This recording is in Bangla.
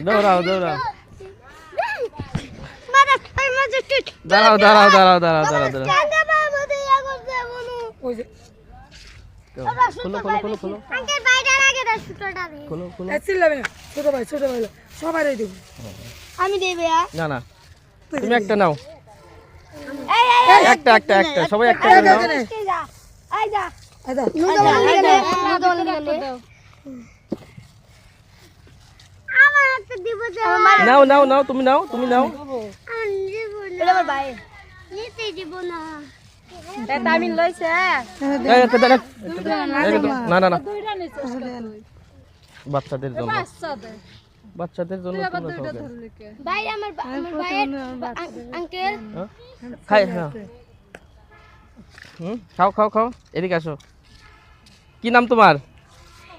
দৌড়াও দৌড়াও দাঁড়াও খোলো খোলো আমি দেই ভাইয়া না না তুমি একটা নাও একটা সবাই একটা নাও নাও তুমি নাও তামিল লইছে না বাচ্চাদের জন্য ভাই আমার ভাইয়ের আঙ্কেল খাও এদিকে আসো কি নাম তোমার